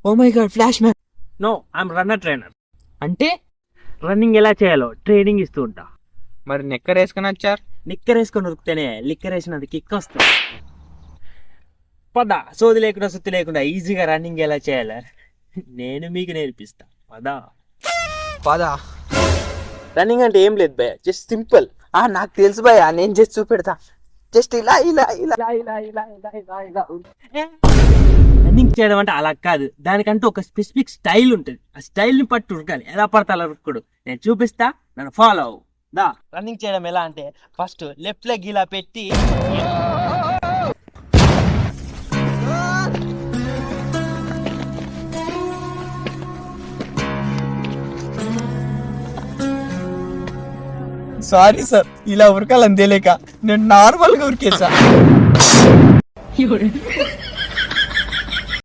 Oh my god, flash man. No, I'm runner trainer. అంటే running ఎలా చేయాలో training ఇస్తూ ఉంటా. మరి నెక్కర్ వేసుకుని వచ్చారు. నిక్కర్ వేసుకొని ఉరికితేనే లిక్కర్ వేసినంత కిక్ వస్తుంది. పద, సోది లేకుండా సుత్తి లేకుండా ఈజీగా రన్నింగ్ ఎలా చేయాలా నేను మీకు నేర్పిస్తా. పదా. పదా. రన్నింగ్ అంటే ఏం లేదు భయ్య, జస్ట్ సింపుల్. నాకు తెలుసు భయ్యా, నేను చేసి చూపెడతా. జస్ట్ ఇలా ఇలా ఇలా ఇలా ఇలా ఇలా ఇలా ఇలా. రన్నింగ్ చేయడం అంటే అలా కాదు, దానికంటూ ఒక స్పెసిఫిక్ స్టైల్ ఉంటుంది. ఆ స్టైల్ ని పట్టు ఉరకాలి. ఎలా పడతా అలా ఉరుకుడు నేను చూపిస్తా, నన్ను ఫాలో అవ్వు. దా. రన్నింగ్ చేయడం ఎలా అంటే ఫస్ట్ లెఫ్ట్ లెగ్ ఇలా పెట్టి సారీ సార్, ఇలా ఉరకాలని తెలియక నేను నార్మల్ గా ఉరికేసా.